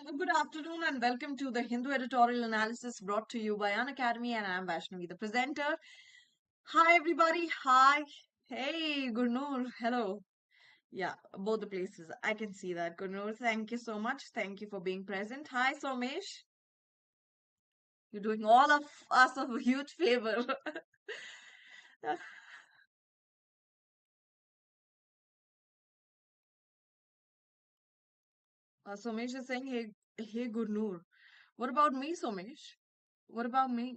Good afternoon and welcome to the Hindu editorial analysis brought to you by An Academy, and I'm Vaishnavi, the presenter. Hi everybody. Hi. Hey, Gurnur. Hello. Yeah, both the places. I can see that. Gurnur, thank you so much. Thank you for being present. Hi, Somesh. You're doing all of us a huge favor. Somesh is saying, hey, Gurnur. What about me, Somesh? What about me?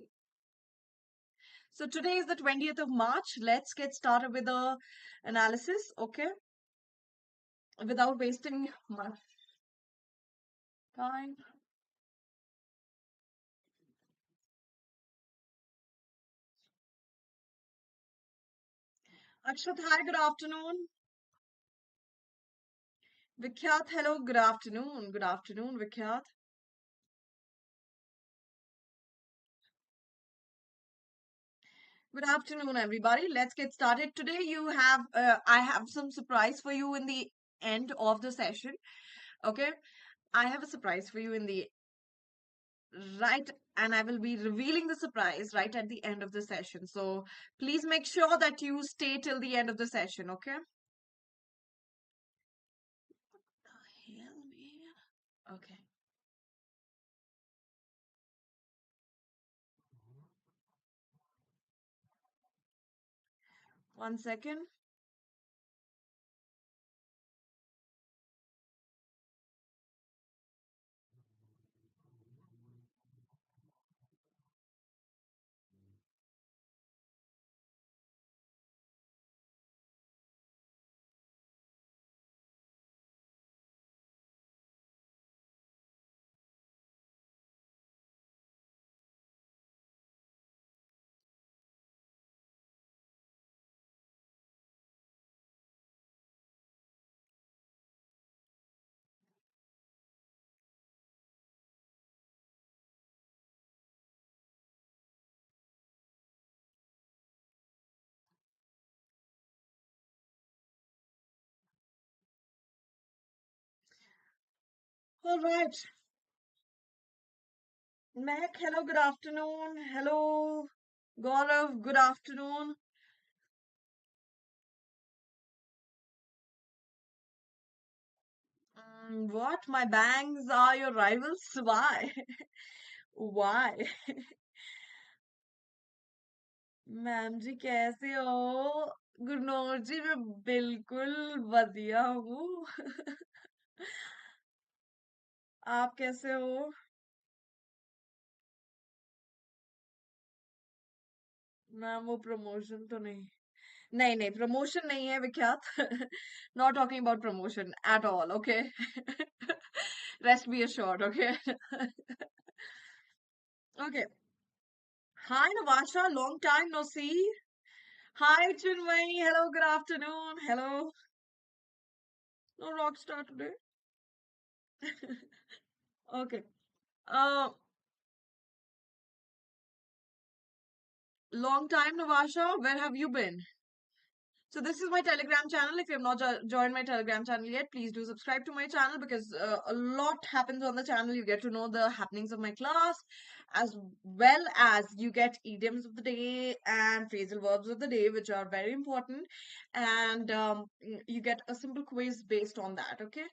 So today is the 20th of March. Let's get started with the analysis, okay? Without wasting much time. Akshat, hi, good afternoon. Vikhyat, hello, good afternoon. Good afternoon, Vikhyat. Good afternoon, everybody. Let's get started. Today, I have some surprise for you in the end of the session. Okay, I have a surprise for you in the right, and I will be revealing the surprise right at the end of the session. So please make sure that you stay till the end of the session. Okay. Hell, man. Okay. One second. All right. Mac, hello, good afternoon. Hello, Gaurav, good afternoon. What? My bangs are your rivals? Why? Why? Ma'am ji कैसे हो? गुरनौर जी मैं बिल्कुल बढ़िया हूँ. आप कैसे हो? Ma'am वो प्रमोशन तो नहीं. नहीं नहीं प्रमोशन नहीं है विख्यात. Not talking about promotion at all, okay? Rest be assured, okay? Okay. Hi, Navasha. Long time no see. Hi, Chinmay. Hello, good afternoon. Hello. No rock star today. Okay. Uh, Long time, Navasha. Where have you been? So this is my Telegram channel. If you have not joined my Telegram channel yet, please do subscribe to my channel because a lot happens on the channel. You get to know the happenings of my class, as well as you get idioms of the day and phrasal verbs of the day, which are very important. And you get a simple quiz based on that. Okay.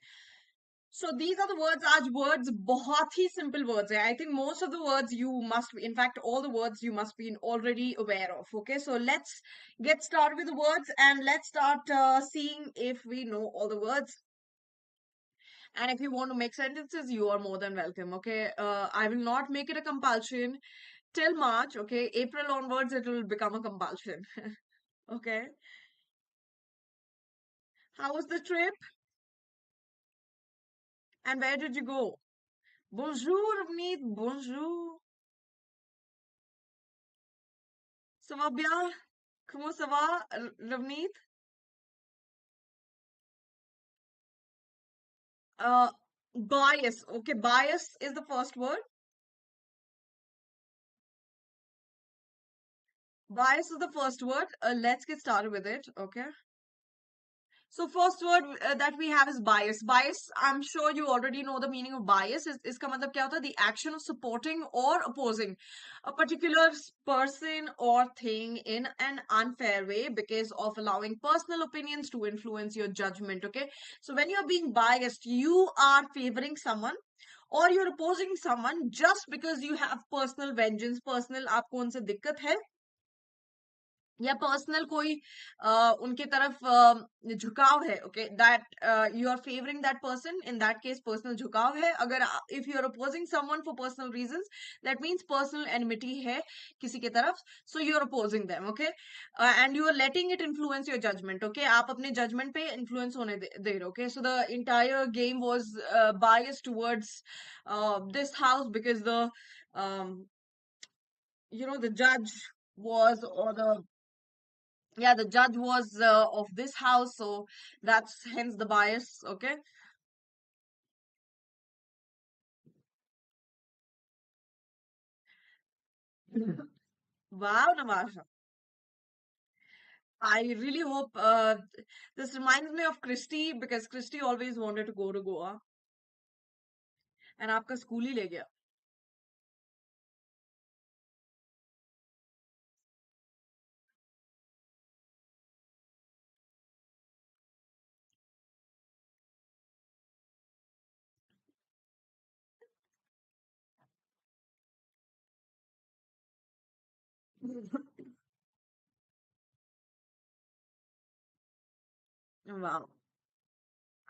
So these are the words. आज words बहुत ही simple words है. I think most of the words you must be, in fact, all the words you must be already aware of. Okay, so let's get started with the words and let's start seeing if we know all the words. And if you want to make sentences, you are more than welcome. Okay, I will not make it a compulsion till March. Okay, April onwards it will become a compulsion. Okay, how was the trip and where did you go? Bonjour, Avneet. Bonjour. Ça va bien? Comment ça va, Ravneet? Uh, Bias. Okay, bias is the first word. Bias is the first word. Let's get started with it. Okay. So first word that we have is bias. Bias, I'm sure you already know the meaning of bias. इसका मतलब क्या होता है? The action of supporting or opposing a particular person or thing in an unfair way because of allowing personal opinions to influence your judgment. Okay, so when you're being biased, you are favoring someone or you're opposing someone just because you have personal vengeance, personal आपको उनसे दिक्कत है या personal कोई उनके तरफ झुकाव है. Okay, that you are favouring that person, in that case personal झुकाव है. अगर if you are opposing someone for personal reasons, that means personal enmity है किसी की तरफ, so you are opposing them. Okay, and you are letting it influence your judgement. Okay, आप अपने judgement पे इन्फ्लुएंस होने दे रहे हो. Okay, so the entire game was biased towards this house because the the judge was, or the yeah, the judge was of this house, so that's hence the bias. Okay. Wow, Namasha, I really hope this reminds me of Christy, because Christy always wanted to go to Goa and आपका school ही ले गया. Wow,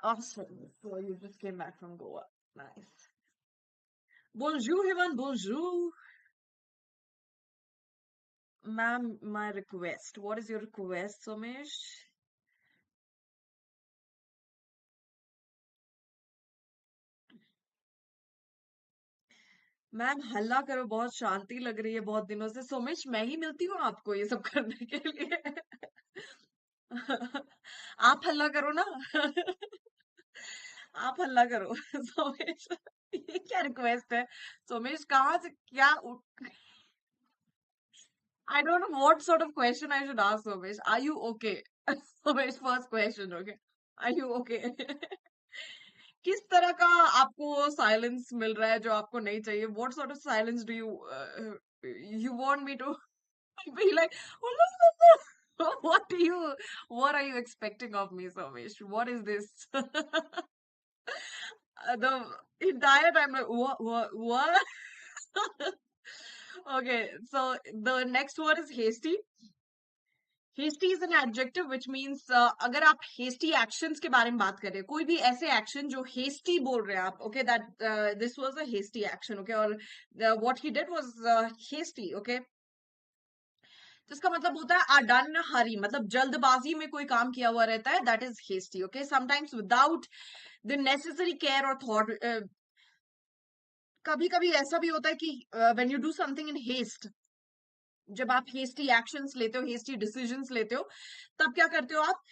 awesome. So you just came back from Goa. Nice. Bonjour, Hivan. Bonjour. Ma'am, my request. What is your request, Somesh? Ma'am हल्ला करो, बहुत शांति लग रही है बहुत दिनों से. सोमेश, मैं ही मिलती हूँ आपको ये सब करने के लिए. आप हल्ला करो ना. आप हल्ला करो. सोमेश, ये क्या रिक्वेस्ट है? सोमेश, कहाँ से क्या I don't know what sort of question I should ask, Somesh. Are you okay? Somesh, first question, okay. Are you okay? किस तरह का आपको साइलेंस मिल रहा है जो आपको नहीं चाहिए? What sort of silence do you want me to be like, "Oh, no, no, no." What are you expecting of me, Somesh? What is this? The entire time, like, what? Okay, so the next word is hasty. Hasty is an adjective which means, अगर आप hasty actions के बारे में बात कर रहे हैं, कोई भी ऐसे एक्शन जो हेस्टी बोल रहे हैं आप, okay, that this was a hasty action. Okay, और what he did was hasty. Okay, जिसका मतलब होता है आर डन इन हरी, मतलब जल्दबाजी में कोई काम किया हुआ रहता है, that is hasty. Okay, sometimes without the necessary care और थॉट. कभी कभी ऐसा भी होता है कि when you do something in haste, जब आप हेस्टी एक्शंस लेते हो, हेस्टी डिसीजंस लेते हो, तब क्या करते हो आप?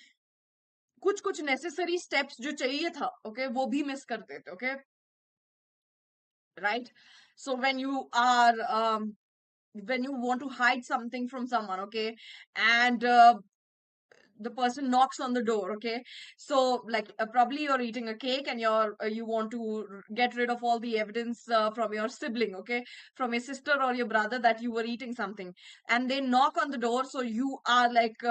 कुछ कुछ नेसेसरी स्टेप्स जो चाहिए था, ओके, वो भी मिस कर देते. Okay, right. So when you want to hide something from someone, okay, and the person knocks on the door. Okay, so like probably you're eating a cake and you want to get rid of all the evidence from your sibling, okay, from your sister or your brother, that you were eating something, and they knock on the door. So you are like,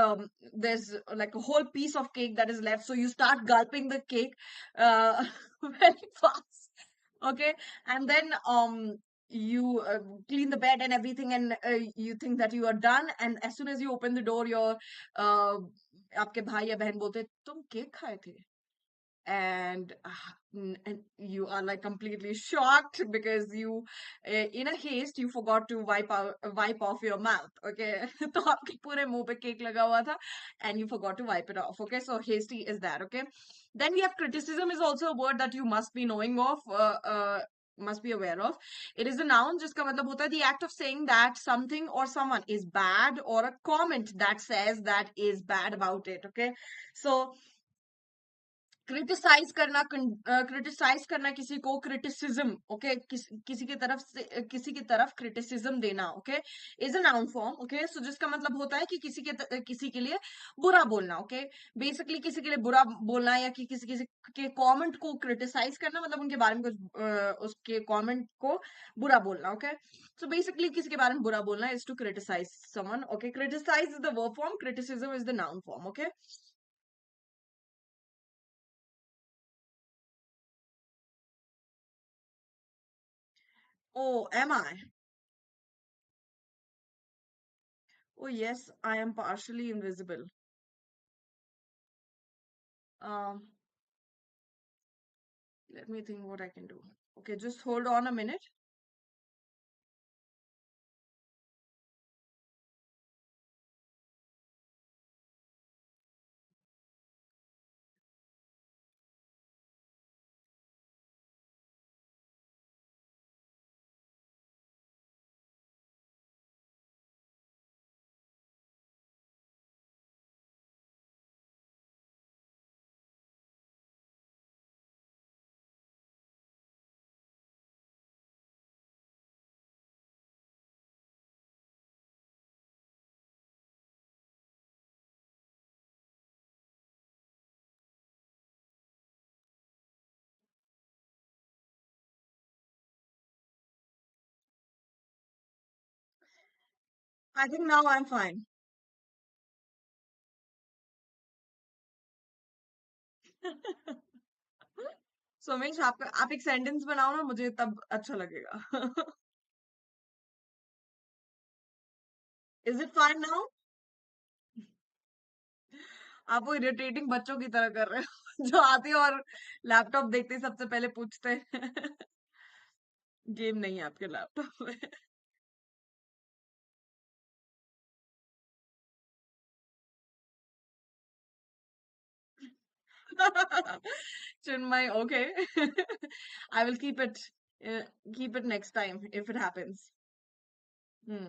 there's like a whole piece of cake that is left, so you start gulping the cake very fast. Okay, and then you clean the bed and everything, and you think that you are done, and as soon as you open the door, your uh, आपके भाई या बहन बोलते तुम cake खाए थे, and you are like completely shocked because you in a haste you forgot to wipe off your mouth. Okay, तो आपके पूरे मुंह पे केक लगा हुआ था and you forgot to wipe it off. Okay, so hasty is that. Okay, then we have criticism, is also a word that you must be knowing of, must be aware of. It is a noun जिसका मतलब होता है the act of saying that something or someone is bad, or a comment that says that is bad about it. Okay, so criticise करना किसी को, criticism, okay, किसी की तरफ से किसी की तरफ क्रिटिसिज्म देना, okay, is a noun form, okay. So जिसका मतलब होता है कि किसी के लिए बुरा बोलना, ओके। बेसिकली किसी के लिए बुरा बोलना या कि किसी किसी के कमेंट को क्रिटिसाइज करना, मतलब उनके बारे में कुछ उसके कमेंट को बुरा बोलना, ओके। सो बेसिकली किसी के बारे में बुरा बोलना is to criticise someone, okay. Criticise is the verb form, criticism is the noun form, okay. Oh, am I? Oh, yes, I am partially invisible. Um, Let me think what I can do. Okay, just hold on a minute. I think now I'm fine. Somesh, आप एक sentence बनाओ ना, मुझे तब अच्छा लगेगा. Is it fine now? आप वो इरिटेटिंग बच्चों की तरह कर रहे हो जो आते हैं और लैपटॉप देखते ही सबसे पहले पूछते हैं. गेम नहीं है आपके लैपटॉप में. Chinmay, okay. I will uh, keep it next time if it happens. Hmm.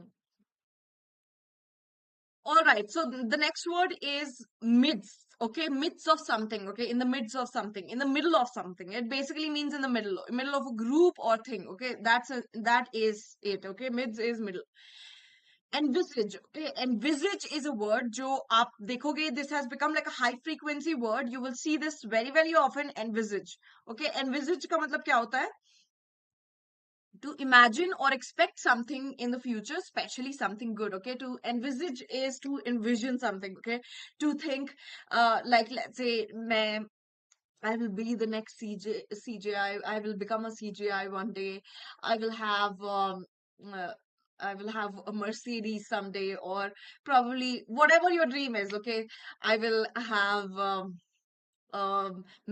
All right. So the next word is midst. Okay, midst of something. Okay, in the midst of something, in the middle of something. It basically means in the middle of a group or thing. Okay, that is it. Okay, midst is middle. Envisage. Okay, envisage is a word. जो आप देखोगे, this has become like a high frequency word. You will see this very very often. Envisage. Okay, envisage का मतलब क्या होता है? To imagine or expect something in the future, especially something good. Okay, to envisage is to envision something. Okay, to think, like let's say I will be the next CGI. I will become a CGI one day. I will have uh, I will have a Mercedes someday, or probably whatever your dream is. Okay, I will have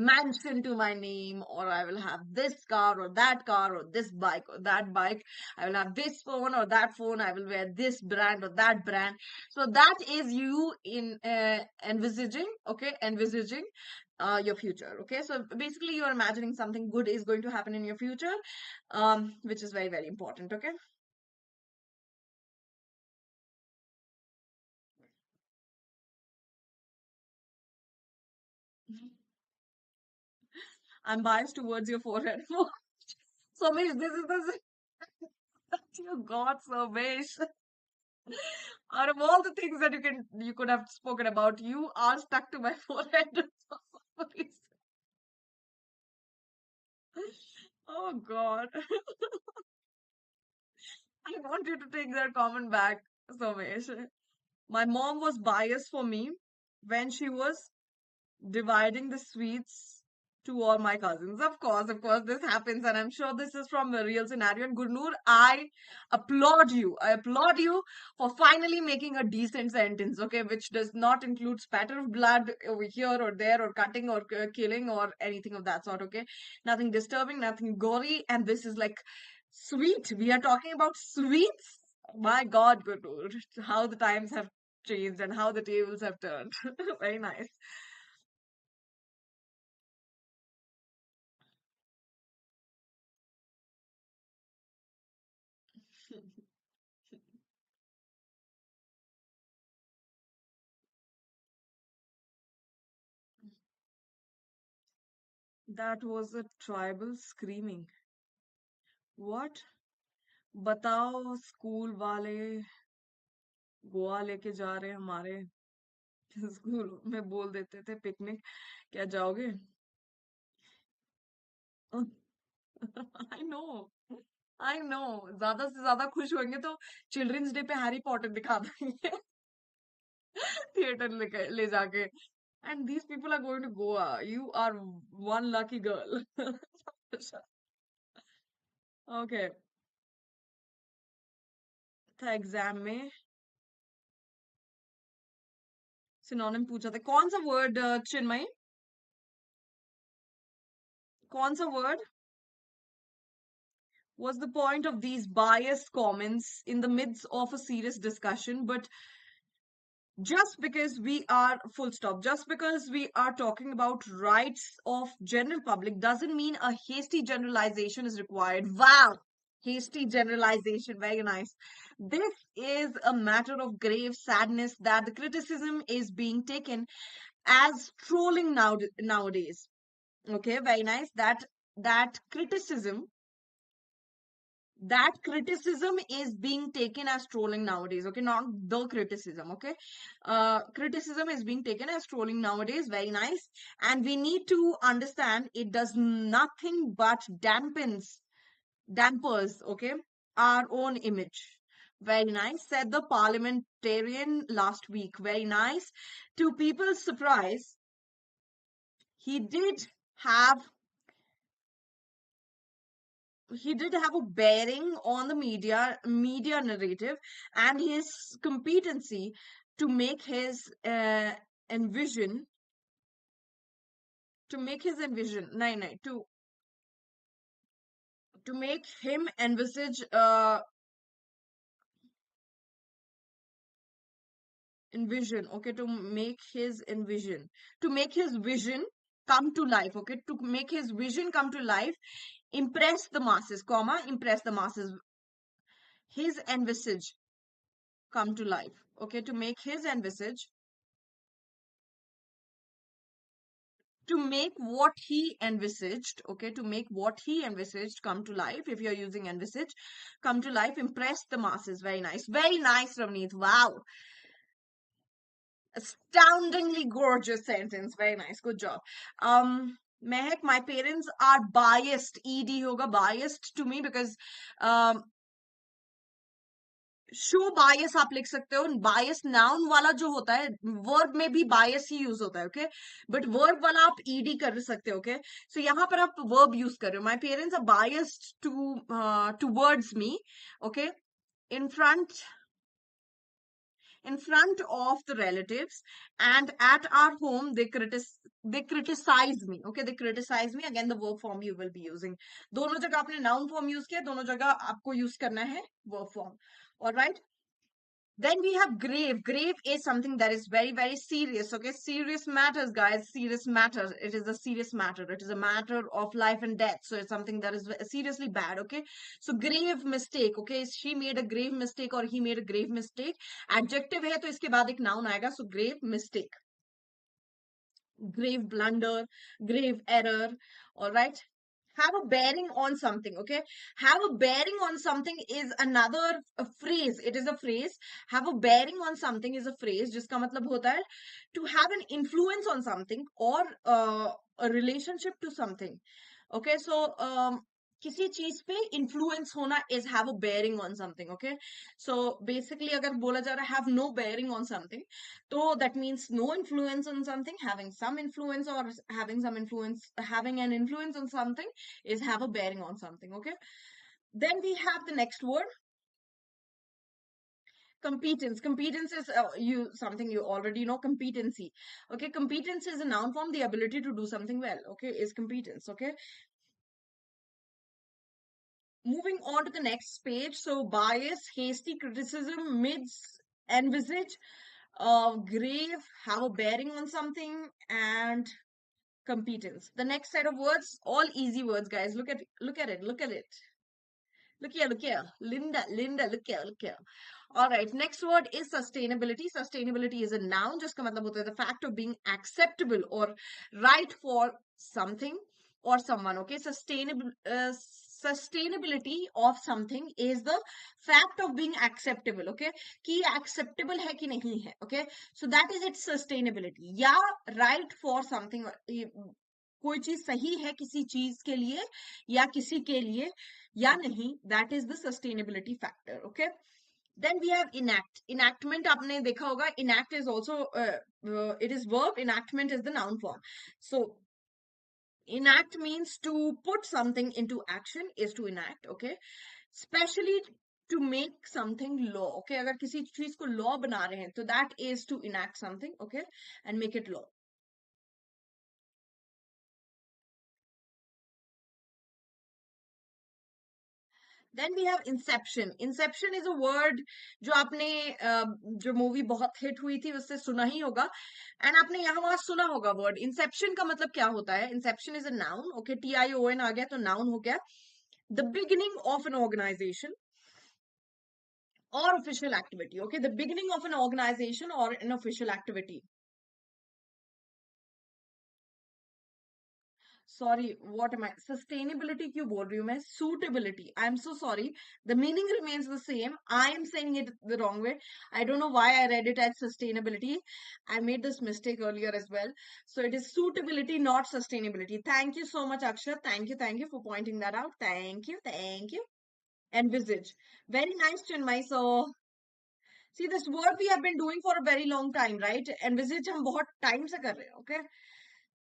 mansion to my name, or I will have this car or that car, or this bike or that bike. I will have this phone or that phone. I will wear this brand or that brand. So that is you in envisaging, okay, envisaging your future. Okay, so basically you are imagining something good is going to happen in your future, which is very, very important. Okay. I'm biased towards your forehead. So, Mish, this is the you got, so Mish. Out of all the things that you could have spoken about, you are stuck to my forehead. Oh God. I want you to take that comment back, Somesh. My mom was biased for me when she was dividing the sweets to all my cousins. Of course, this happens, and I'm sure this is from a real scenario. And Gurnur, I applaud you. I applaud you for finally making a decent sentence, okay, which does not include spatter of blood over here or there, or cutting or killing or anything of that sort, okay? Nothing disturbing, nothing gory, and this is like sweet. We are talking about sweets. My God, Gurnur, how the times have changed and how the tables have turned. Very nice. That was a tribal screaming. What? बताओ school वाले गोवा लेके जा रहे हैं हमारे school में बोल देते थे पिकनिक क्या जाओगे आई नो आई नो ज्यादा से ज्यादा खुश होंगे तो चिल्ड्रंस डे पे हैरी पॉटर दिखा देंगे थिएटर ले जाके and these people are going to Goa you are one lucky girl okay था एग्जाम में सिनोनिम पूछा था कौन सा वर्ड चिन्मय कौन सा word was the point of these biased comments in the midst of a serious discussion, but just because we are full stop just because we are talking about rights of general public doesn't mean a hasty generalization is required. Wow, hasty generalization, very nice. This is a matter of grave sadness that the criticism is being taken as trolling nowadays. Okay, very nice. That criticism is being taken as trolling nowadays. Okay, not the criticism. Okay, criticism is being taken as trolling nowadays. Very nice. And we need to understand it does nothing but dampers, okay, our own image. Very nice, said the parliamentarian last week. Very nice. To people's surprise, he did have a bearing on the media narrative and his competency to make his envision no, no, to make him envision, okay, to make his vision come to life, okay, to make his vision come to life, impress the masses, his envisage come to life, okay, to make his envisage, to make what he envisaged, okay, to make what he envisaged come to life. If you're using envisage, come to life, impress the masses. Very nice, Ravneet. Wow, astoundingly gorgeous sentence. Very nice, good job. Mehak, my parents are biased, ed hoga, biased to me because show bias आप लिख सकते हो. बायस noun वाला जो होता है verb में भी बायस ही यूज होता है, ओके, बट वर्ब वाला आप ईडी कर सकते हो, ओके. सो यहाँ पर आप वर्ब यूज कर रहे हो. My parents are biased towards me, okay, in front of the relatives, and at our home they criticize me, okay, they criticize me. Again, the verb form you will be using. दोनों जगह आपने noun form use किया, दोनों जगह आपको use करना है verb form. All right. Then we have grave. Grave is something that is very, very serious. Okay, serious matters, guys. Serious matters. It is a serious matter. It is a matter of life and death. So it's something that is seriously bad. Okay, so grave mistake. Okay, she made a grave mistake or he made a grave mistake. Adjective है तो इसके बाद एक noun आएगा. So grave mistake, grave blunder, grave error. All right. Have a bearing on something, okay, have a bearing on something is another phrase. It is a phrase. Have a bearing on something is a phrase जिसका मतलब होता है to have an influence on something or a relationship to something, okay. So किसी चीज पे influence होना is have a bearing on something, okay. So basically अगर बोला जा रहा है have no bearing on something, तो that means no influence on something, having some influence or having an influence on something is have a bearing on something, okay. Then we have the next word, competence. Competence is something you already know, competency, okay. Competence is a noun form, the ability to do something well, okay, is competence, okay. Moving on to the next page. So bias, hasty criticism, envisage, grave, have a bearing on something, and competence. The next set of words, all easy words, guys. Look at it. Look at it. Look here. Linda, look here. All right. Next word is sustainability. Sustainability is a noun. Just का मतलब होता है the fact of being acceptable or right for something. or someone. Okay, sustainability of something is the fact of being acceptable. Okay, कि acceptable है कि नहीं है. Okay, so that is its sustainability. या right for something, कोई चीज सही है किसी चीज के लिए या किसी के लिए या नहीं, that is the sustainability factor. Okay, then we have enact. Enactment आपने देखा होगा. Enact is also it is verb. Enactment is the noun form. So enact means to put something into action, is to enact. Okay, especially to make something law. Okay, अगर किसी चीज को law बना रहे हैं तो that is to enact something. Okay, and make it law. Then we have inception. Inception is a word जो आपने जो मूवी बहुत हिट हुई थी उससे सुना ही होगा, एंड आपने यहाँ वहां सुना होगा वर्ड. इंसेप्शन का मतलब क्या होता है? Inception is a noun. Okay, TION आ गया तो नाउन हो गया. The beginning of an organisation or official activity. Okay, the beginning of an organization or an official activity. Sorry, what am I? Sustainability क्यों बोल रही हूँ मैं? Suitability. I am so sorry. The meaning remains the same. I am saying it the wrong way. I don't know why I read it as sustainability. I made this mistake earlier as well. So it is suitability, not sustainability. Thank you so much, Akshat. Thank you for pointing that out. Thank you. Envisage. Very nice, Chinmay. So see, this word we have been doing for a very long time, right? Envisage हम बहुत time से कर रहे हैं, okay?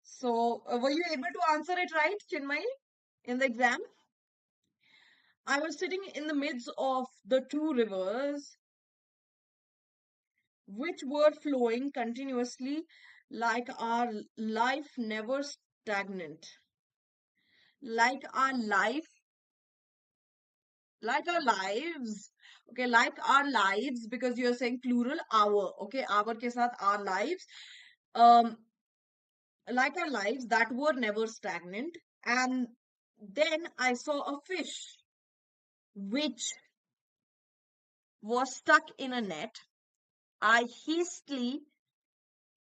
So, were you able to answer it right, Chinmay, in the exam? I was sitting in the midst of the two rivers, which were flowing continuously like our life never stagnant. Like our life, like our lives. Okay, like our lives, because you're saying plural, our. Okay, our के साथ our lives. Um, like our lives that were never stagnant. And then I saw a fish which was stuck in a net. I hastily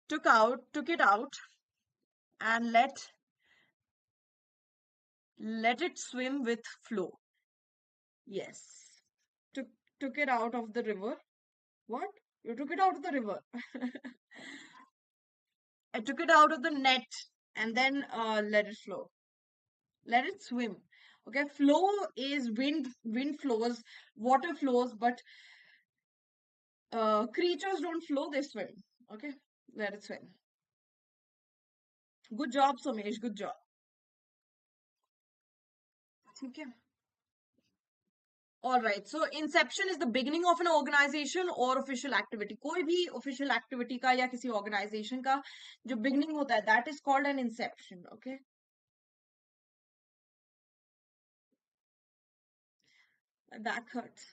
took it out and let it swim with flow. Yes. Took took it out of the river. What? You took it out of the river. I took it out of the net and then let it flow. Let it swim. Okay, flow is wind flows, water flows, but creatures don't flow, they swim. Okay, let it swim. Good job, Somesh. Good job. Okay. All right. So inception is the beginning of an organization or official activity. कोई भी official activity का या किसी organization का जो beginning होता है, that is called an inception. Okay. That hurts.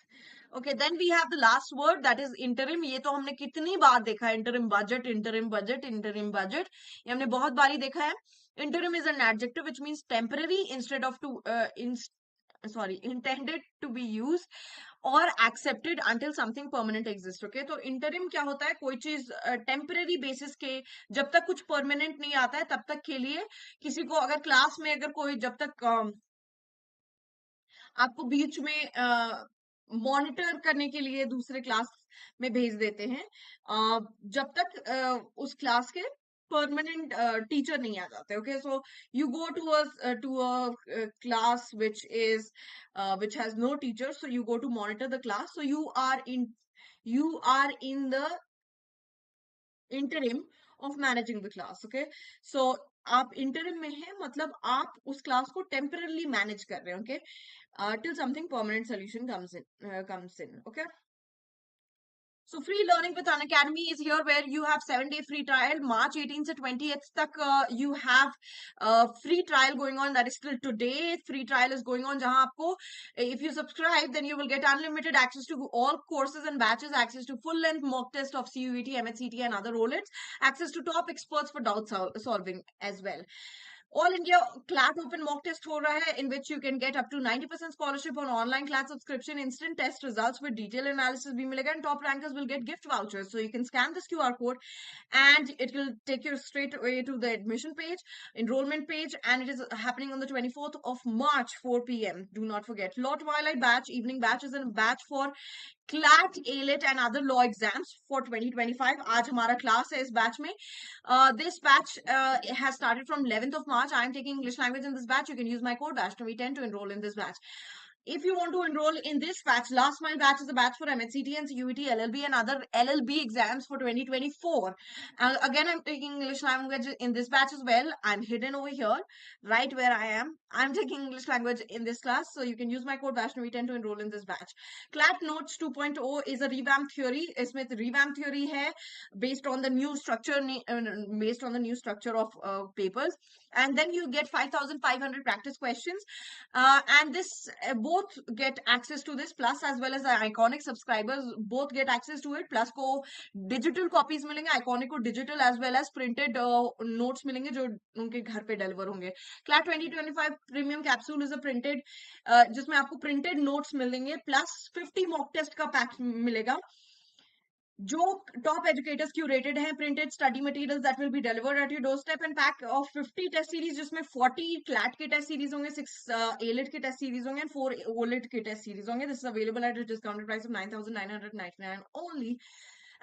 Okay, then we have the last word, that is interim. ये तो हमने कितनी बार देखा है. Interim budget, interim budget, interim budget. ये हमने बहुत बारी देखा है. Interim is an adjective which means temporary instead of intended to be used or accepted until something permanent exists. Okay, तो interim क्या होता है? कोई चीज temporary basis के जब तक कुछ permanent नहीं आता है तब तक के लिए किसी को, अगर क्लास में अगर कोई जब तक आपको बीच में मॉनिटर करने के लिए दूसरे क्लास में भेज देते हैं, जब तक उस क्लास के परमानेंट टीचर नहीं आ जाते. Okay, so you go to a class which has no teacher, so you go to monitor the class, so you are in the interim of managing the class. Okay, so आप interim में हैं, मतलब आप उस class को temporarily manage कर रहे हैं. Okay, till something permanent solution comes in. Okay, so free learning with Unacademy is here, where you have 7-day free trial. March 18th to 20th तक you have free trial going on. That is till today. Free trial is going on, जहां आपको, if you subscribe, then you will get unlimited access to all courses and batches, access to full length mock test of CUET, MHCT and other OLEDs, access to top experts for doubt solving as well. All India CLAT open mock test हो रहा है, in which you can get up to 90% scholarship on online class subscription, instant test results with detail analysis भी मिलेगा, and top rankers will get gift vouchers. So you can scan this QR code and it will take you straight away to the admission page, enrollment page, and it is happening on the 24th of March, 4 p.m. Do not forget. Law Twilight batch, evening batch is a batch for CLAT, ALET and other law exams for 2025. आज हमारा class है इस batch में. This batch has started from 11th of March. I am taking English language in this batch. You can use my code Vaishnavi10 to enroll in this batch. If you want to enroll in this batch, last mile batch is a batch for MHCT and CUET, LLB and other LLB exams for 2024. Again, I'm taking English language in this batch as well. I'm hidden over here, right where I am. I'm taking English language in this class, so you can use my code Vaishnavi10 to enroll in this batch. CLAT Notes 2.0 is a revamped theory. इसमें revamped theory है based on the new structure, of papers, and then you get 5,500 practice questions. And this both get access to this, plus as well as the iconic subscribers both get access to it. Plus को digital copies मिलेंगे, iconic को digital as well as printed notes मिलेंगे जो उनके घर पे deliver होंगे. CLAT 2025 premium capsule is a printed जिसमें आपको printed notes मिलेंगे, plus 50 mock test का pack मिलेगा जो टॉप एजुकेटर्स क्यूरेटेड हैं, printed study materials that will be delivered at your doorstep, and pack of 50 test series जिसमें 40 CLAT के test series होंगे, 6 एलिट के टेस्ट सीरीज होंगे, एंड 4 ओलिट के टेस्ट सीरीज होंगे. This is available at a discounted price of 9,999 only.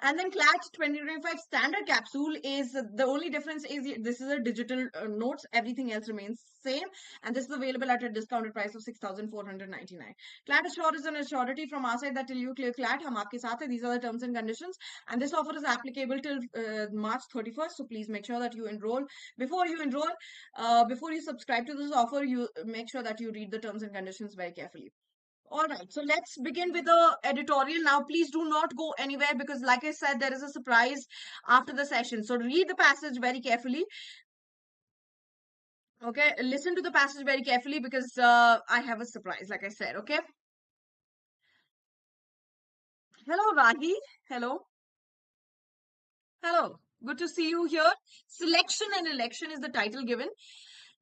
And then CLAT 2025 standard capsule is the only difference is this is a digital notes. Everything else remains same, and this is available at a discounted price of 6,499. CLAT Assure is an assurity from our side that till you clear CLAT, हम आपके साथ हैं. These are the terms and conditions, and this offer is applicable till March 31st. So please make sure that you enroll. Before you subscribe to this offer, you make sure that you read the terms and conditions very carefully. All right, so let's begin with the editorial now. Please do not go anywhere because, like I said, there is a surprise after the session. So read the passage very carefully. Okay, listen to the passage very carefully because I have a surprise, like I said. Okay. Hello, Rahi. Hello. Hello. Good to see you here. Selection and election is the title given.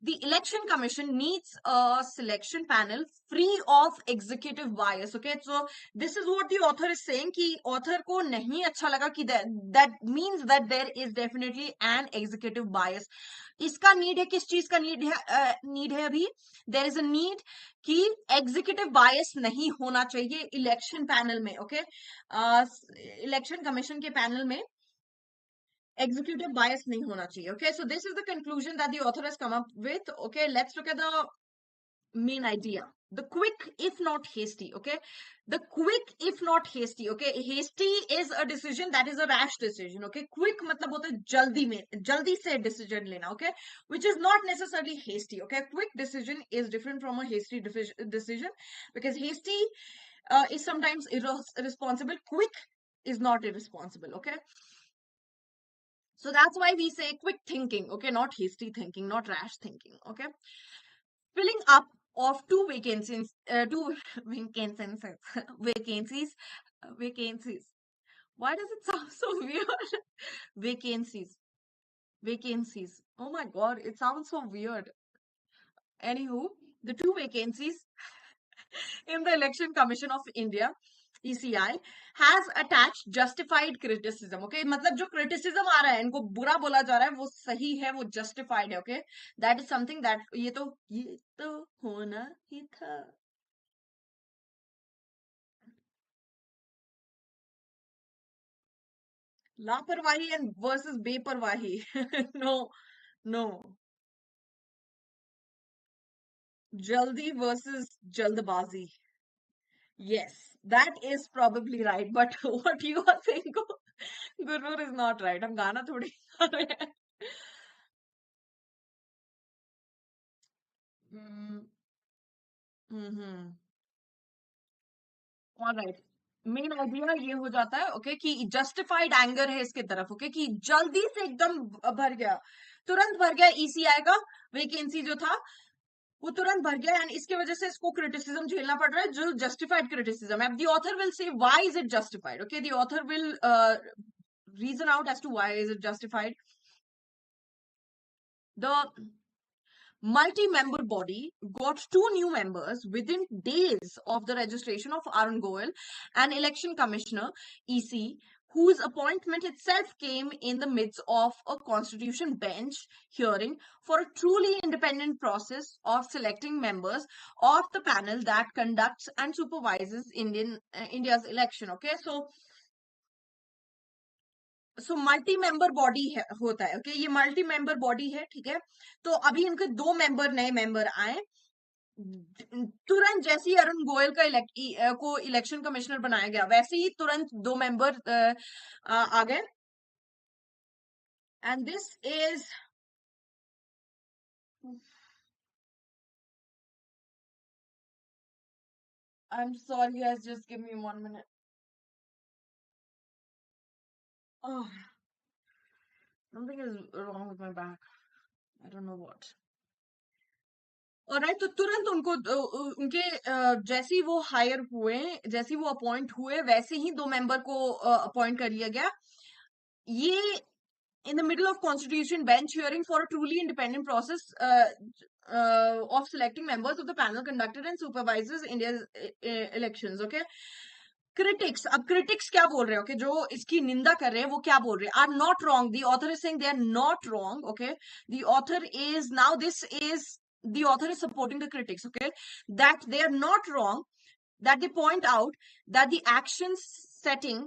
The election commission needs a selection panel free of executive bias. Okay, so this is what the author is saying कि author को नहीं अच्छा लगा कि that means that there is definitely an executive bias. इसका need है, किस चीज का need है अभी? There is a need कि executive bias नहीं होना चाहिए election panel में. Okay, election commission के panel में executive bias nahi hona chahiye. Okay, so this is the conclusion that the author has come up with. Okay, let's look at the main idea. The quick if not hasty. Okay, the quick if not hasty. Okay, hasty is a decision that is a rash decision. Okay, quick matlab hota hai jaldi se decision lena. Okay, which is not necessarily hasty. Okay, quick decision is different from a hasty decision because hasty is sometimes irresponsible. Quick is not irresponsible. Okay, so that's why we say quick thinking, okay, not hasty thinking, not rash thinking, okay. Filling up of two vacancies, vacancies, vacancies. Why does it sound so weird? Vacancies, vacancies. Oh my God, it sounds so weird. Anywho, the two vacancies in the Election Commission of India, ECI, has attached justified criticism. Okay, मतलब जो criticism आ रहा है, इनको बुरा बोला जा रहा है, वो सही है, वो justified है. Okay, that is something that ये तो होना ही था. लापरवाही and versus बेपरवाही. No, no. जल्दी versus जल्दबाजी. Yes, that is probably right. But what you are saying, Gurur, is not right. हम गाना थोड़ी गा रहे हैं. हम्म. ऑलराइट, मेन आइडिया ये हो जाता है ओके कि जस्टिफाइड एंगर है इसके तरफ. ओके कि जल्दी से एकदम भर गया, तुरंत भर गया ईसीआई का वेकेंसी जो था वो तुरंत भर गया, एंड इसके वजह से इसको क्रिटिसिज्म झेलना पड़ रहा है जो जस्टिफाइड क्रिटिसिज्म है. The author will say why is it justified. Okay, the author will reason out as to why is it justified. The multi-member body got two new members within days of the registration of Arun Goel, an election commissioner, EC, whose appointment itself came in the midst of a constitution bench hearing for a truly independent process of selecting members of the panel that conducts and supervises India's election. Okay, so multi member body है होता है. Okay, ये multi member body है. ठीक है, तो अभी इनके दो मेंबर नए मेंबर आए तुरंत. जैसे ही अरुण गोयल को इलेक्शन कमिश्नर बनाया गया वैसे ही तुरंत दो मेंबर आ गए. And this is I am sorry guys, just give me 1 minute. Oh, something is wrong with my back. I don't know what. Alright, तो तुरंत उनको उनके जैसे ही वो हायर हुए, जैसे ही वो अपॉइंट हुए वैसे ही दो मेंबर को अपॉइंट कर लिया गया. ये in the middle of constitution bench hearing for a truly independent process of selecting members of the panel conducted and supervises India's elections. Okay, critics, अब critics क्या बोल रहे हैं? Okay, जो इसकी निंदा कर रहे हैं वो क्या बोल रहे हैं? Are not wrong. The author is saying they are not wrong. Okay, the author is now this is the author is supporting the critics. Okay, that they are not wrong, that they point out that the actions setting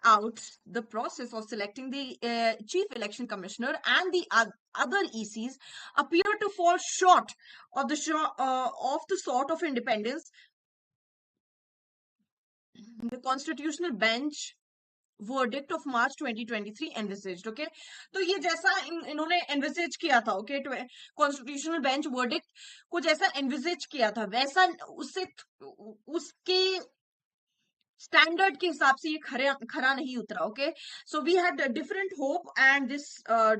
out the process of selecting the chief election commissioner and the other ECs appear to fall short of the sort of independence the constitutional bench verdict of March 2023 envisaged. Okay, तो ये जैसा इन्होंने envisage किया था, okay, constitutional bench verdict को जैसा envisage किया था वैसा उससे उसके स्टैंडर्ड के हिसाब से ये खरा नहीं उतरा. Okay, so we had different hope and this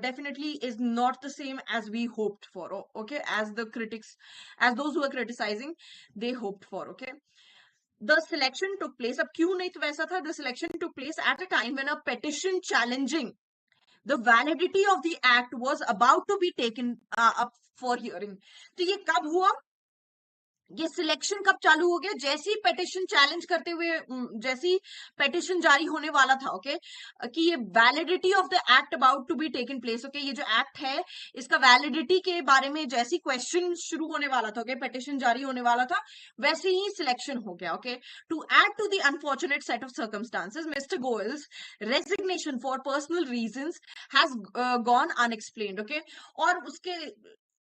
definitely is not the same as we hoped for. Okay, as the critics, as those who are criticising, they hoped for. Okay, the selection took place. अब क्यों नहीं तो वैसा था? The selection took place at a time when a petition challenging the validity of the act was about to be taken up for hearing. तो ये कब हुआ? ये सिलेक्शन कब चालू हो गया? जैसे ही पेटिशन चैलेंज करते हुए जैसे ही पेटिशन जारी होने वाला था. ओके, कि ये validity of the act about to be taken place. Okay, ये जो एक्ट है इसका वैलिडिटी के बारे में जैसे ही क्वेश्चन शुरू होने वाला था, ओके, पेटिशन जारी होने वाला था वैसे ही सिलेक्शन हो गया. Okay, to add to the unfortunate set of circumstances, mister Goyal's resignation for personal reasons has gone unexplained. Okay, और उसके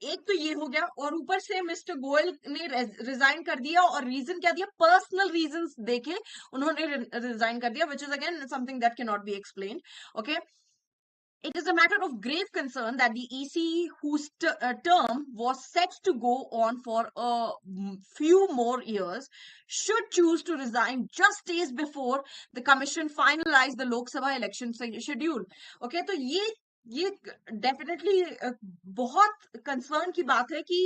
एक तो ये हो गया और ऊपर से मिस्टर गोयल ने रिजाइन कर दिया और रीजन क्या दिया? पर्सनल रीजंस देके उन्होंने रिजाइन कर दिया, which is again something that can not be explained. Okay, it is a matter of grave concern that the EC whose term was set to go on for a few more years should choose to resign just days before the commission finalized the Lok Sabha election schedule. Okay, तो ये definitely बहुत concern की बात है कि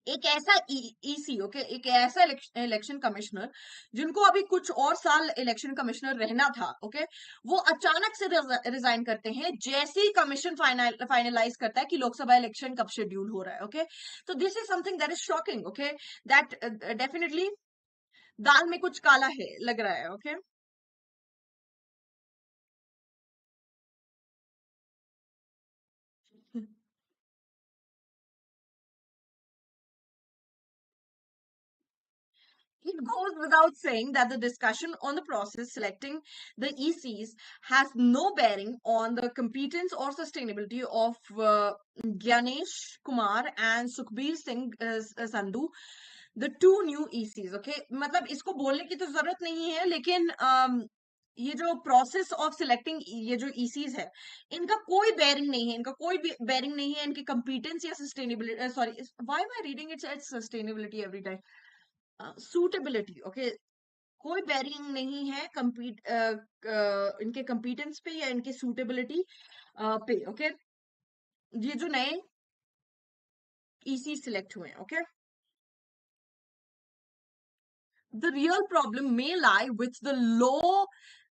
एक ऐसा EC, okay, एक ऐसा इलेक्शन कमिश्नर जिनको अभी कुछ और साल इलेक्शन कमिश्नर रहना था, ओके, वो अचानक से रिजाइन करते हैं जैसे ही कमीशन फाइनलाइज करता है कि लोकसभा इलेक्शन कब शेड्यूल हो रहा है. ओके, तो this is something that is shocking. Okay, that definitely दाल में कुछ काला है लग रहा है. ओके, it goes without saying that the discussion on the process selecting the ECs has no bearing on the competence or sustainability of Gyanesh Kumar and Sukhbir Singh Sandhu, the two new ECs. Okay, मतलब इसको बोलने की तो जरूरत नहीं है, लेकिन ये जो प्रोसेस ऑफ सिलेक्टिंग ये जो ECs है इनका कोई बेयरिंग नहीं है, इनका कोई बेयरिंग नहीं है इनकी कंपीटेंस या sustainability. Sorry, why am I reading it's sustainability every time? Suitability. Okay, कोई बेरिंग नहीं है इनके कंपीटेंस पे या इनके सूटेबिलिटी पे. ओके, ये जो नए ईसी सिलेक्ट हुए. Okay, the real problem may lie with the law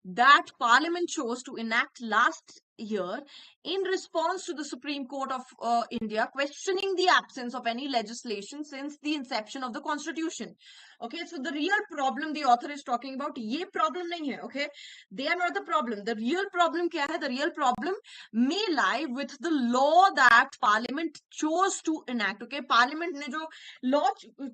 that Parliament chose to enact last year in response to the Supreme Court of India questioning the absence of any legislation since the inception of the Constitution. Okay, so the real problem the author is talking about, ye problem nahi hai. Okay, they are not the problem. The real problem kya hai? The real problem may lie with the law that Parliament chose to enact. Okay, Parliament ने जो law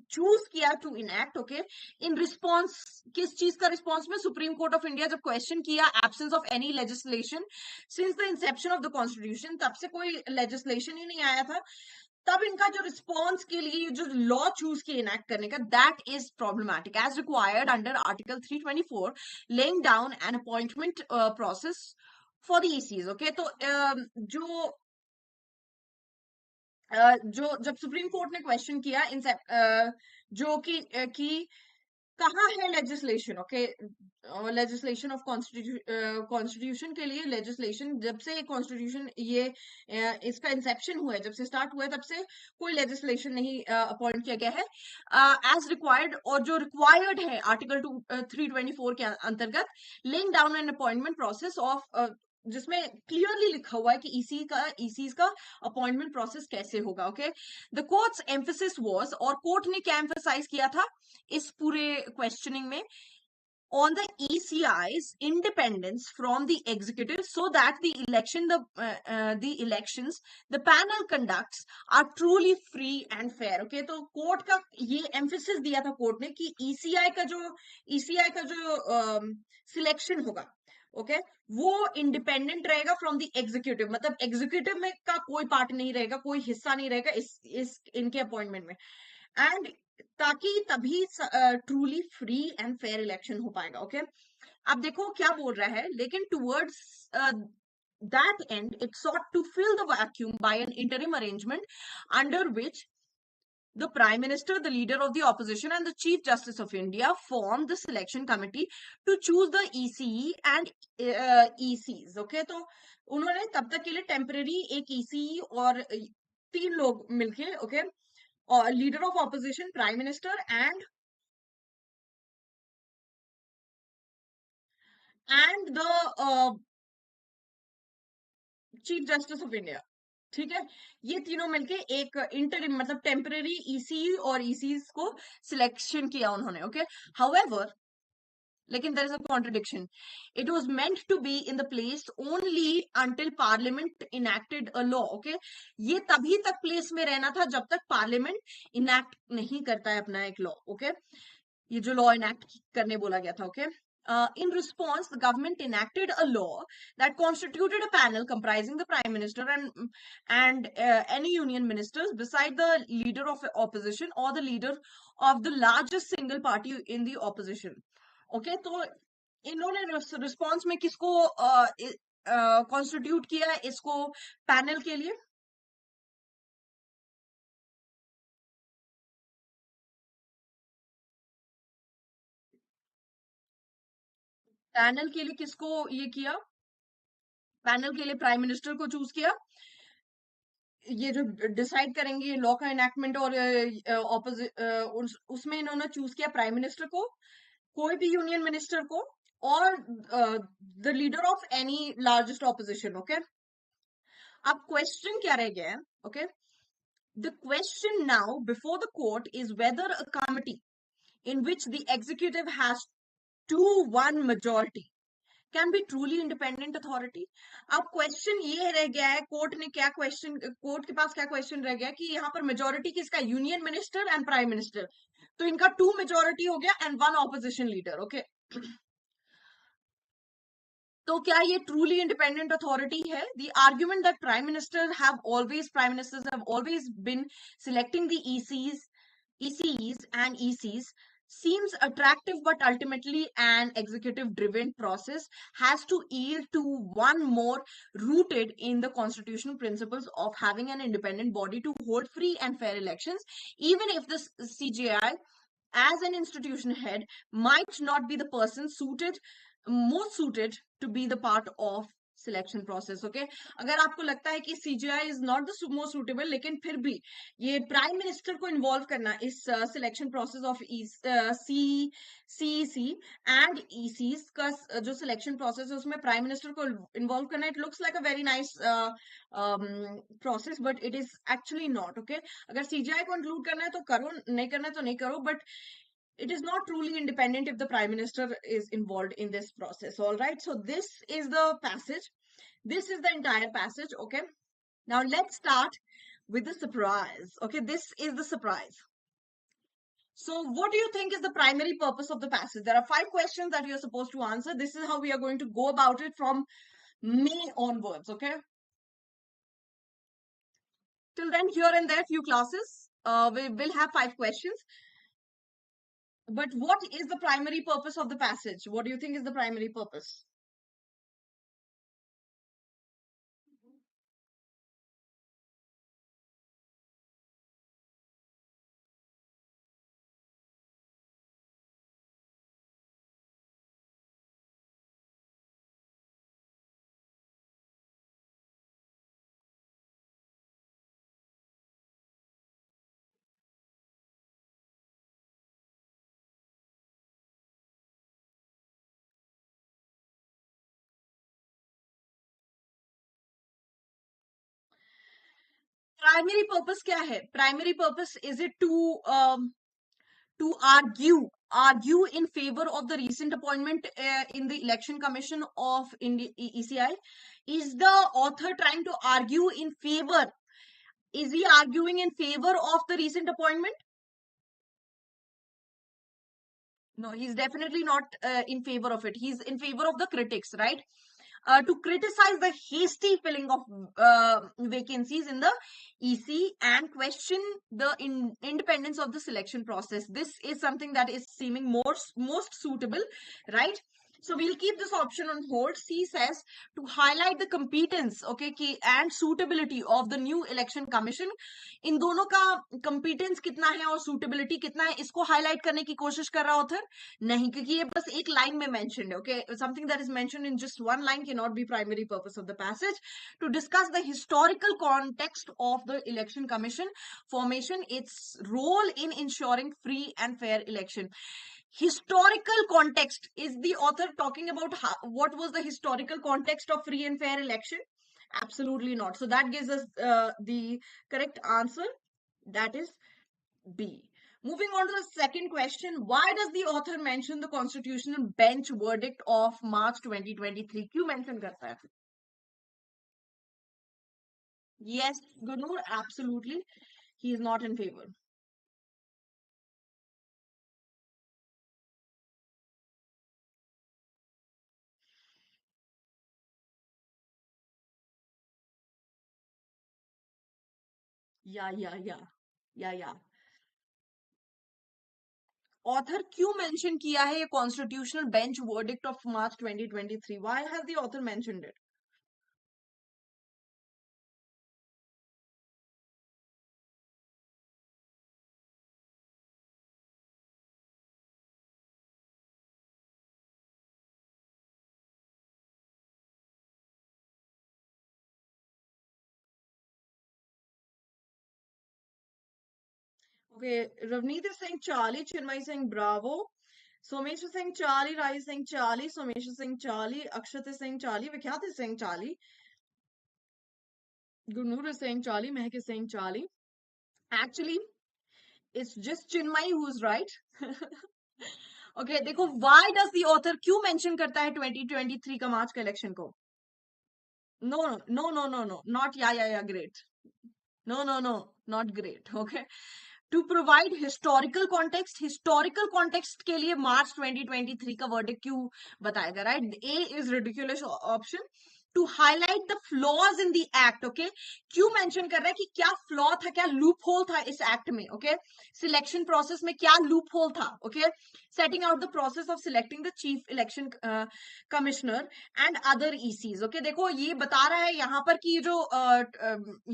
choose किया to enact. Okay, in response, किस चीज का response में Supreme Court of India जब question किया absence of any legislation since the inception of the Constitution, तब से कोई legislation ही नहीं आया था, तब इनका जो रिस्पॉन्स के लिए जो लॉ चूज किए इनैक्ट करने का, that is problematic as required under article 324 laying down an appointment process for the ECs. Okay, तो जो जो जब सुप्रीम कोर्ट ने क्वेश्चन किया इन जो कि कहाँ है legislation. Okay, legislation of constitution के लिए लेजिस्लेशन, जब से कॉन्स्टिट्यूशन ये इसका इंसेप्शन हुआ है, जब से स्टार्ट हुआ है, तब से कोई लेजिस्लेशन नहीं अपॉइंट किया गया है एज रिक्वायर्ड, और जो रिक्वायर्ड है आर्टिकल 324 के अंतर्गत laying down an appointment process of, जिसमें क्लियरली लिखा हुआ है कि ईसीज का अपॉइंटमेंट प्रोसेस कैसे होगा. Okay, the courts emphasis was, और कोर्ट ने क्या एम्फेसाइज किया था इस पूरे क्वेश्चनिंग में, on the ECI's independence from the executive so that the elections the panel conducts are truly free and fair. Okay, तो कोर्ट का ये एम्फेसिस दिया था कोर्ट ने कि ECI का जो सिलेक्शन होगा, ओके, वो इंडिपेंडेंट रहेगा फ्रॉम द एग्जीक्यूटिव, मतलब एग्जीक्यूटिव में का कोई पार्ट नहीं रहेगा, कोई हिस्सा नहीं रहेगा इस इनके अपॉइंटमेंट में, एंड ताकि तभी truly free and fair election हो पाएगा. ओके, अब देखो क्या बोल रहा है, लेकिन towards that end it sought to fill the vacuum by an interim arrangement under which the Prime Minister, the leader of the opposition, and the Chief Justice of India formed the selection committee to choose the ECE and ECs. Okay, तो उन्होंने तब तक के लिए temporary एक ECE और 3 लोग मिलके, okay, leader of opposition, Prime Minister, and the Chief Justice of India. ठीक है, ये तीनों मिलके एक इंटरिम मतलब टेम्पररी ईसी और ईसीज को सिलेक्शन किया उन्होंने. ओके, हाउएवर, लेकिन there is a contradiction. It was meant to be in the place only until Parliament enacted a law. Okay, ये तभी तक प्लेस में रहना था जब तक पार्लियामेंट इनैक्ट नहीं करता है अपना एक लॉ. ओके, ये जो लॉ इनैक्ट करने बोला गया था. Okay, in response, the government enacted a law that constituted a panel comprising the Prime Minister and any union ministers beside the leader of opposition or the leader of the largest single party in the opposition. Okay, तो इन्होंने response में किसको constitute किया इसको panel के लिए? Panel के लिए किसको ये किया? पैनल के लिए प्राइम मिनिस्टर को चूज किया. ये जो डिसाइड करेंगे लॉ का इनैक्टमेंट और उसमें इन्होंने चूज किया प्राइम मिनिस्टर को, कोई भी यूनियन मिनिस्टर को, और the leader of any largest opposition. Okay, अब क्वेश्चन क्या रह गया है? Okay, the question now before the court is whether a committee in which the executive has 2/1 majority can be truly independent authority. अब question ये रह गया है, कोर्ट ने क्या क्वेश्चन, कोर्ट के पास क्या क्वेश्चन रह गया कि यहाँ पर मेजोरिटी किसका? Union minister and prime minister. तो इनका 2 मेजोरिटी हो गया एंड 1 ऑपोजिशन लीडर. ओके, तो क्या ये ट्रूली इंडिपेंडेंट अथॉरिटी है? The argument that prime ministers have always been selecting the ECs and ECs seems attractive, but ultimately an executive driven process has to yield to one more rooted in the constitutional principles of having an independent body to hold free and fair elections, even if the CGI as an institution head might not be the person most suited to be the part of selection process. Okay, अगर आपको लगता है कि CGI is not the most suitable, लेकिन फिर भी ये prime minister को इन्वॉल्व करना इस selection process of CEC and ECs का जो सिलेक्शन प्रोसेस है उसमें प्राइम मिनिस्टर को इन्वॉल्व करना, it looks like a very nice process, but it is actually not. Okay, अगर सीजीआई को इंक्लूड करना है तो करो, नहीं करना है तो नहीं करो, but it is not truly independent if the prime minister is involved in this process. All right, so this is the passage, this is the entire passage. Okay, now let's start with the surprise. Okay, this is the surprise. So what do you think is the primary purpose of the passage? There are 5 questions that you're supposed to answer. This is how we are going to go about it from May onwards. Okay, till then, here and there few classes, we will have 5 questions. But what is the primary purpose of the passage? What do you think is the primary purpose? Primary purpose क्या है? Primary purpose, is it to argue in favor of the recent appointment in the election commission of ECI? Is the author trying to argue in favor? Is he arguing in favor of the recent appointment? No, he's definitely not in favor of it. He's in favor of the critics, right? To criticize the hasty filling of vacancies in the EC and question the independence of the selection process. This is something that is seeming most suitable, right? So we'll keep this option on hold. C says to highlight the competence, okay, and suitability of the new election commission. इन दोनों का competence कितना है और suitability कितना है, इसको highlight करने की कोशिश कर रहा author नहीं, क्योंकि ये बस एक line में mentioned है. Okay, something that is mentioned in just one line cannot be primary purpose of the passage. To discuss the historical context of the election commission formation, its role in ensuring free and fair election. Historical context, is the author talking about what was the historical context of free and fair election? Absolutely not. So that gives us the correct answer, that is B. Moving on to the second question, why does the author mention the constitutional bench verdict of March 2023? क्यों mention करता है? Yes, Gunur, absolutely. He is not in favor. या author क्यों mention किया है ये constitutional bench verdict of March 2023? Why has the author mentioned it? Okay, Ravneet is saying Charlie, Chinmay is saying Bravo, Somesh is saying Charlie, Rai is saying Charlie, Somesh is saying Charlie, Akshat is saying Charlie, Vikhyat is saying Charlie, Gunur is saying Charlie, Mehak is saying Charlie. Actually, it's just Chinmay who's right. Okay, देखो, why does the author क्यों mention करता है 2023 का मार्च का election को? No, not yeah, great. No, not great. Okay. To provide historical context के लिए मार्च 2023 का वर्डिक्ट क्यों बताएगा, right? A is ridiculous option. To highlight the flaws in the act, okay? क्यों mention कर रहा है कि क्या flaw था, क्या loophole था इस act में, okay? Selection process में क्या loophole था, okay? Setting out the process of selecting the chief election commissioner and other ECs, okay? देखो, ये बता रहा है यहाँ पर कि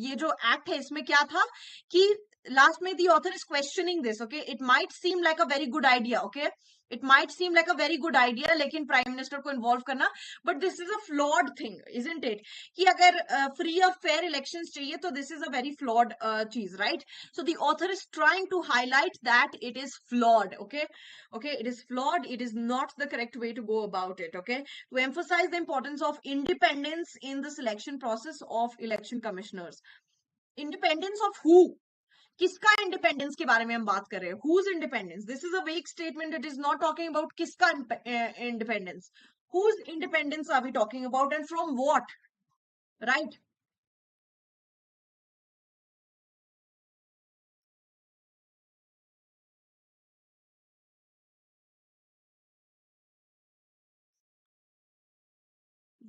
ये जो act है इसमें क्या था कि last में the author is questioning this, okay? It might seem like a very good idea, okay? It might seem like a very good idea, लेकिन प्राइम मिनिस्टर को इन्वॉल्व करना, but this is a flawed thing, isn't it? कि अगर free और fair elections चाहिए तो this is a very flawed चीज, right? So the author is trying to highlight that it is flawed. Okay, okay, it is flawed, it is not the correct way to go about it. Okay, to emphasize the importance of independence in the selection process of election commissioners. Independence of who? किसका independence के बारे में हम बात कर रहे हैं? Whose independence? This is a weak statement. It is not talking about किसका independence. Whose independence are we talking about and from what, right?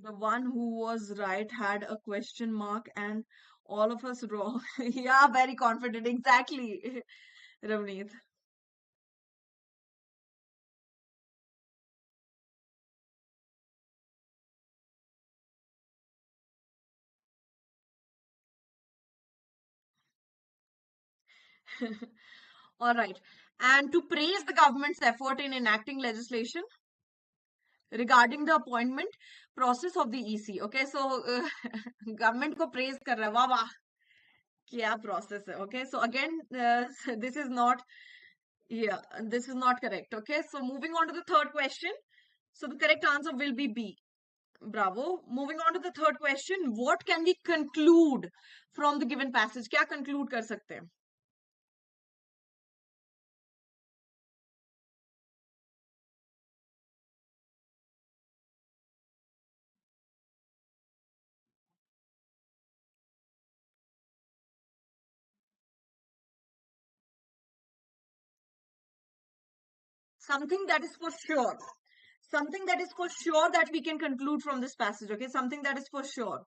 The one who was right had a question mark and all of us wrong. Yeah, very confident. Exactly. Ravneet. All right. And to praise the government's effort in enacting legislation regarding the appointment process of the EC. Okay, so government को praise कर रहा है, वाह वाह, क्या process है. Okay, so again, this is not, yeah, this is not correct. Okay, so moving on to the third question. So the correct answer will be B. Bravo. Moving on to the third question. What can we conclude from the given passage? क्या conclude कर सकते हैं? Something that is for sure. Something that is for sure that we can conclude from this passage. Okay, something that is for sure.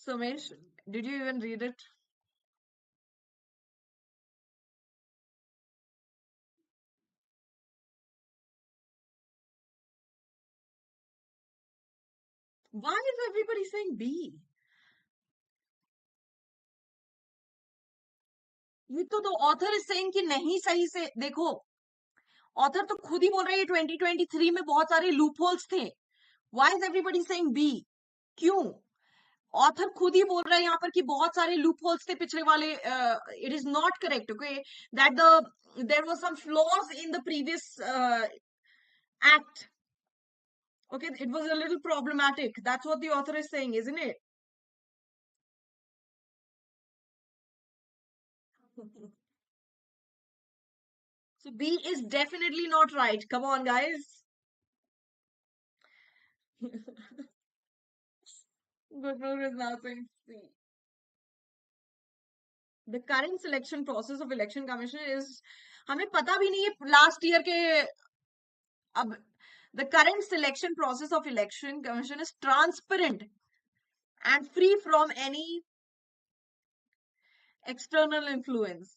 Somesh, did you even read it? Why is everybody saying B? ये तो author is saying कि नहीं, सही से देखो, author तो खुद ही बोल रहा है 2023 में बहुत सारे लूप होल्स थे. Why is everybody saying be? क्यों? ऑथर खुद ही बोल रहा है यहाँ पर कि बहुत सारे लूप होल्स थे पिछले वाले. It is not correct, okay, that the there was some flaws in the previous act. Okay, it was a little problematic. That's what the author is saying, isn't it? So B is definitely not right. Come on, guys. Gurnoor is now saying C. The current selection process of election commission is, हमें पता भी नहीं है last year के. अब the current selection process of election commission is transparent and free from any external influence.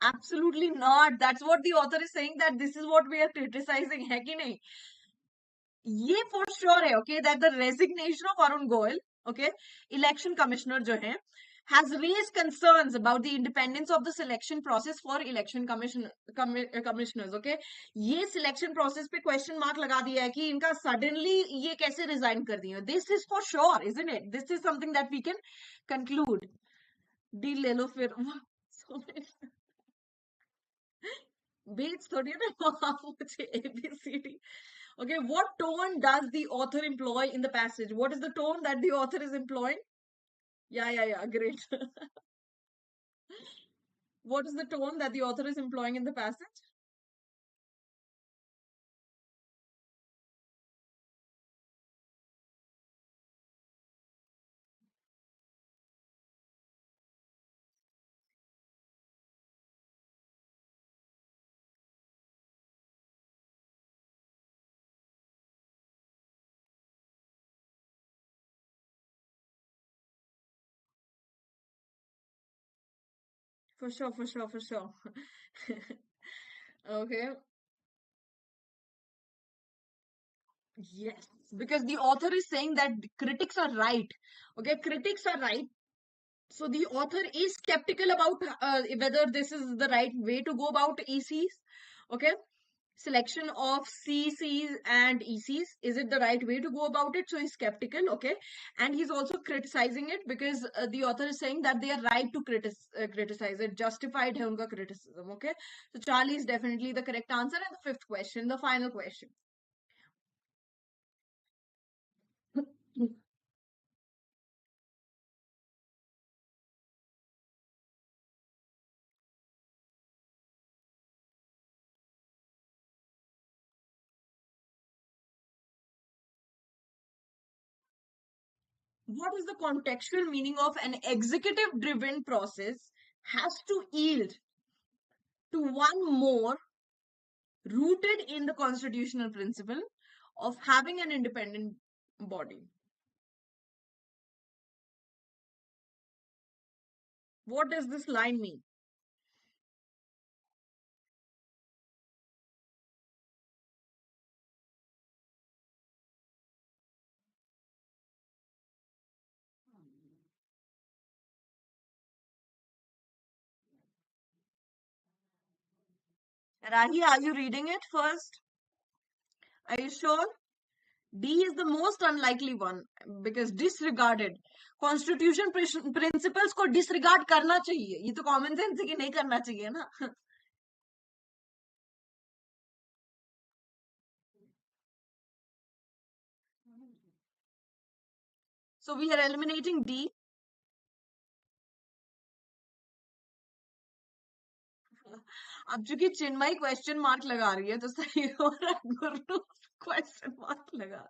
Absolutely not. That's what the author is saying, that this is what we are criticizing. है कि नहीं? ये for sure है, okay, that the resignation of Arun Goyal, okay, election commissioner जो है, has raised concerns about the independence of the selection process for election commissioners. Okay, ये selection process पे question mark लगा दिया है कि इनका suddenly ये कैसे resign कर दिया. This is for sure, isn't it? This is something that we can conclude. D ले लो फिर. Bates थोड़ी है ना, मुझे ABCD. Okay, what tone does the author employ in the passage? What is the tone that the author is employing? Yeah, yeah, yeah, great. What is the tone that the author is employing in the passage? For sure, for sure, for sure. Okay. Yes. because the author is saying that critics are right. Okay, critics are right. So the author is skeptical about whether this is the right way to go about ECs. Okay, selection of CCs and ECs, is it the right way to go about it? So he's skeptical. Okay, and he's also criticizing it because the author is saying that they are right to criticize it, justified hai unka criticism. Okay, so Charlie is definitely the correct answer. And the fifth question, the final question. What is the contextual meaning of an executive driven process has to yield to one more rooted in the constitutional principle of having an independent body? What does this line mean? Rahi, are you reading it first? Are you sure? D is the most unlikely one because disregarded. Constitution principles को disregard करना चाहिए. ये तो common sense है कि नहीं करना चाहिए ना. So we are eliminating D. अब चूंकि चिन्मयी क्वेश्चन मार्क लगा रही है तो सही हो रहा है, गुरु क्वेश्चन मार्क लगा.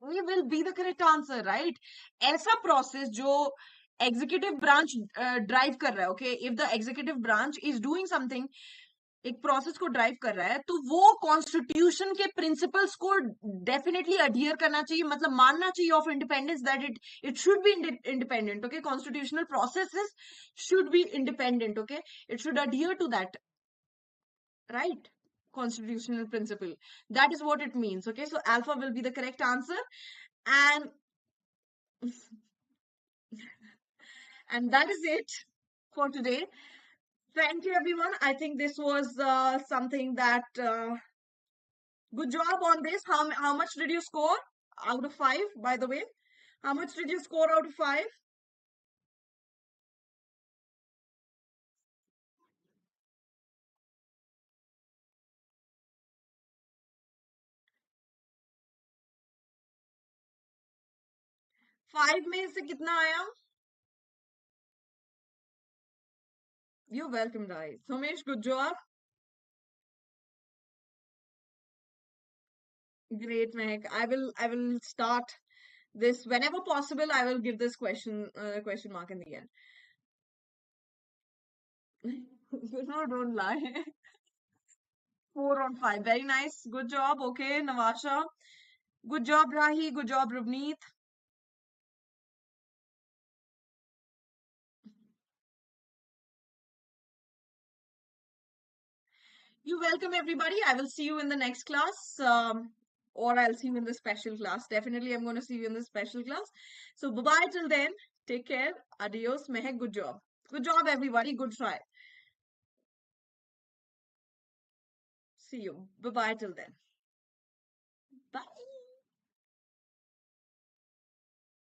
We will be the correct answer, right? ऐसा process जो executive branch drive कर रहा है, okay? If the executive branch is doing something, एक प्रोसेस को ड्राइव कर रहा है, तो वो कॉन्स्टिट्यूशन के प्रिंसिपल्स को डेफिनेटली अडियर करना चाहिए, मतलब मानना चाहिए of independence, that it should be independent. Okay, constitutional processes should be independent. Okay, it should adhere to that, right? Constitutional principle, that is what it means. Okay, so alpha will be the correct answer. And and that is it for today. Thank you everyone. I think this was something that good job on this. How much did you score out of 5, by the way? How much did you score out of 5? 5 में से कितना आया? You're welcome, guys. Somesh, good job. Great, Mehak. I will start this whenever possible. I will give this question mark in the end. No, don't lie. 4 on 5. Very nice. Good job. Okay, Navasha. Good job, Rahi. Good job, Rubneet. You're welcome, everybody. I will see you in the next class. Or I'll see you in the special class. Definitely, I'm going to see you in the special class. So, bye-bye till then. Take care. Adios. Mehek, good job. Good job, everybody. Good try. See you. Bye-bye till then.